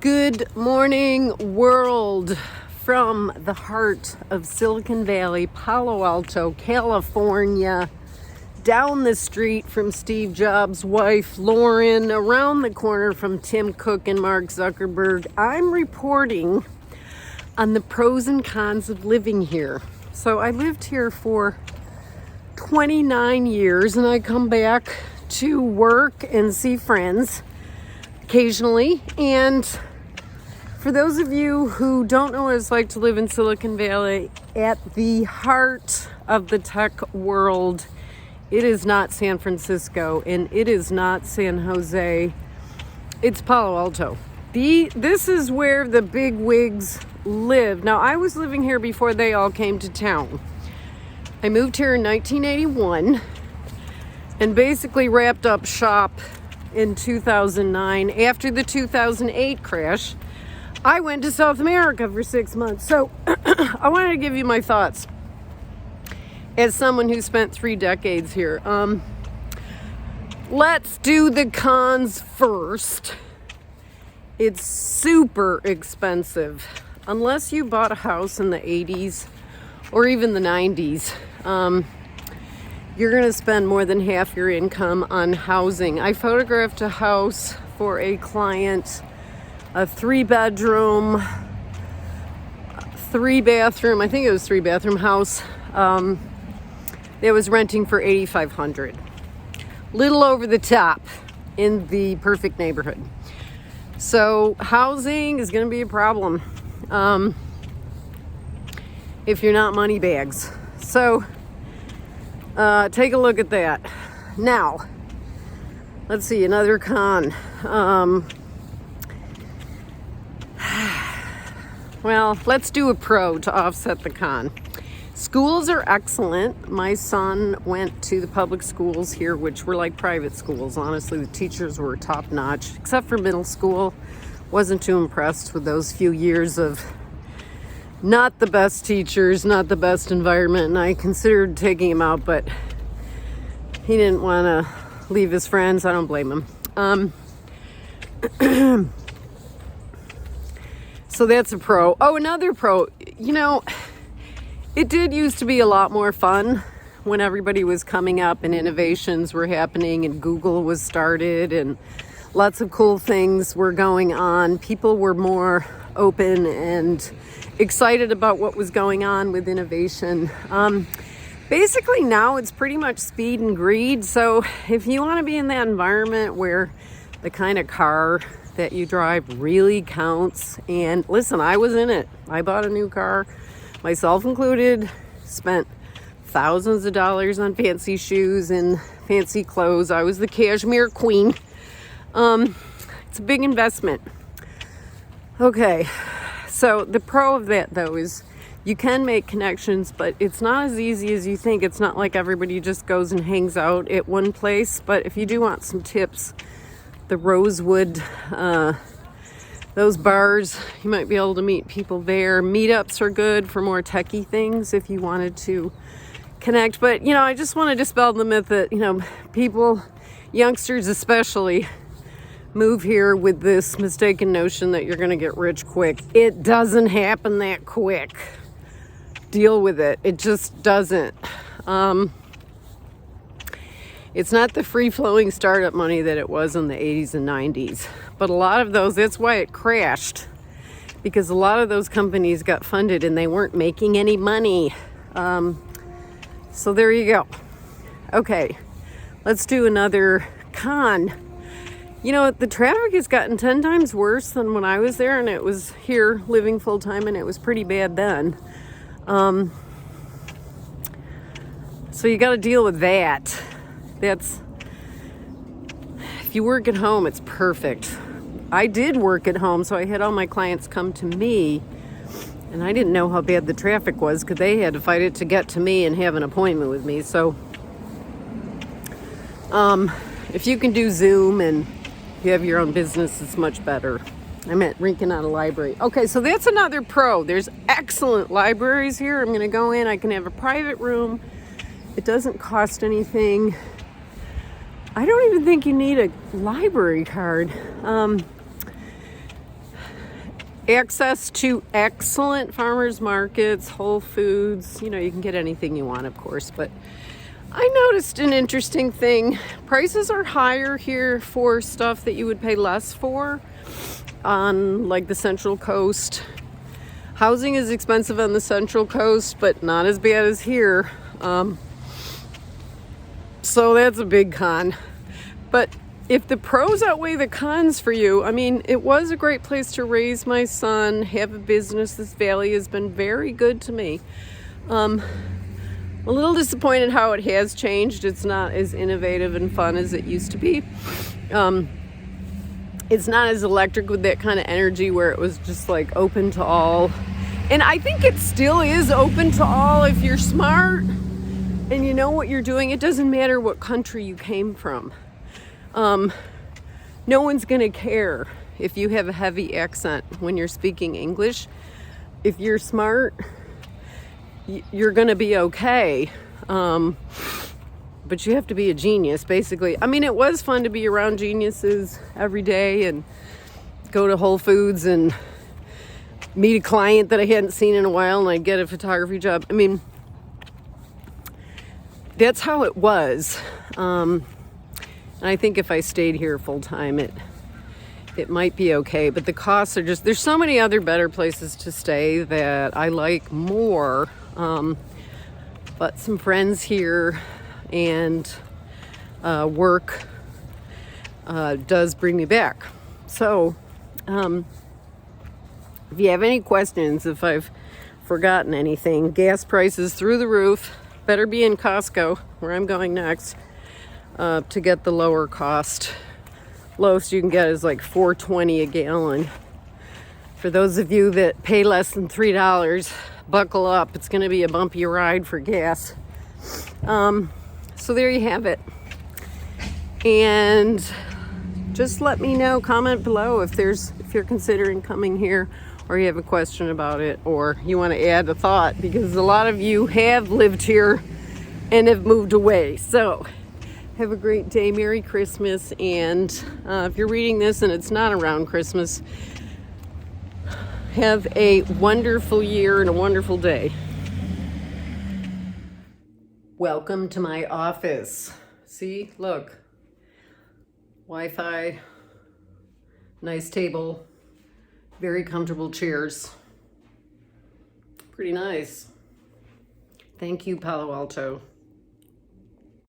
Good morning, world, from the heart of Silicon Valley, Palo Alto, California, down the street from Steve Jobs' wife, Lauren, around the corner from Tim Cook and Mark Zuckerberg. I'm reporting on the pros and cons of living here. So I lived here for 29 years, and I come back to work and see friends occasionally. And for those of you who don't know what it's like to live in Silicon Valley, at the heart of the tech world, it is not San Francisco and it is not San Jose. It's Palo Alto. This is where the big wigs live. Now, I was living here before they all came to town. I moved here in 1981 and basically wrapped up shop in 2009. After the 2008 crash, I went to South America for 6 months. So I wanted to give you my thoughts as someone who spent 3 decades here. Let's do the cons first. It's super expensive. Unless you bought a house in the 80s or even the 90s, you're going to spend more than half your income on housing. I photographed a house for a client, a 3-bedroom, 3-bathroom, I think it was 3-bathroom house, that was renting for $8,500. Little over the top in the perfect neighborhood. So housing is going to be a problem if you're not money bags. So take a look at that. Now, let's see, another con. Well, let's do a pro to offset the con. Schools are excellent. My son went to the public schools here, which were like private schools. Honestly, the teachers were top notch, except for middle school. Wasn't too impressed with those few years of not the best teachers, not the best environment. And I considered taking him out, but he didn't want to leave his friends. I don't blame him. So that's a pro. Oh, another pro. You know, it did used to be a lot more fun when everybody was coming up and innovations were happening and Google was started and lots of cool things were going on. People were more open and excited about what was going on with innovation. Basically now it's pretty much speed and greed. So if you want to be in that environment where the kind of car that you drive really counts, and listen, I was in it. I bought a new car, myself included, spent thousands of dollars on fancy shoes and fancy clothes. I was the cashmere queen. It's a big investment. Okay, so the pro of that though is you can make connections, but it's not as easy as you think. It's not like everybody just goes and hangs out at one place. But if you do want some tips, the Rosewood, those bars, you might be able to meet people there. Meetups are good for more techie things if you wanted to connect. But, you know, I just want to dispel the myth that, you know, people, youngsters especially, move here with this mistaken notion that you're going to get rich quick. It doesn't happen that quick. Deal with it. It just doesn't. It's not the free-flowing startup money that it was in the 80s and 90s. But a lot of those, that's why it crashed. Because a lot of those companies got funded and they weren't making any money. So there you go. Okay, let's do another con. You know, the traffic has gotten 10 times worse than when I was there, and it was here living full-time, and it was pretty bad then. So you got to deal with that. If you work at home, it's perfect. I did work at home, so I had all my clients come to me, and I didn't know how bad the traffic was because they had to fight it to get to me and have an appointment with me. So if you can do Zoom and you have your own business, it's much better. I'm at Rinkin at a library. Okay, so that's another pro. There's excellent libraries here. I'm going to go in. I can have a private room. It doesn't cost anything. I don't even think you need a library card. access to excellent farmers markets, Whole Foods. You know, you can get anything you want, of course, but I noticed an interesting thing. Prices are higher here for stuff that you would pay less for on like the Central Coast. Housing is expensive on the Central Coast, but not as bad as here. So that's a big con. But if the pros outweigh the cons for you, I mean, it was a great place to raise my son, have a business. This valley has been very good to me. A little disappointed how it has changed. It's not as innovative and fun as it used to be. It's not as electric with that kind of energy where it was just like open to all. And I think it still is open to all if you're smart and you know what you're doing. It doesn't matter what country you came from. No one's gonna care if you have a heavy accent when you're speaking English. If you're smart, you're gonna be okay. But you have to be a genius, basically. I mean, it was fun to be around geniuses every day and go to Whole Foods and meet a client that I hadn't seen in a while and I'd get a photography job. I mean, that's how it was. And I think if I stayed here full time, it might be okay. But the costs are just, there's so many other better places to stay that I like more. But some friends here and work does bring me back. So if you have any questions, if I've forgotten anything, gas prices through the roof. Better be in Costco, where I'm going next, to get the lower cost. Lowest you can get is like $4.20 a gallon. For those of you that pay less than $3, buckle up. It's going to be a bumpy ride for gas. So there you have it. And just let me know, comment below if you're considering coming here, or you have a question about it, or you want to add a thought, because a lot of you have lived here and have moved away. So have a great day. Merry Christmas. And if you're reading this and it's not around Christmas, have a wonderful year and a wonderful day. Welcome to my office. See, look, Wi-Fi, nice table, very comfortable chairs. Pretty nice. Thank you, Palo Alto.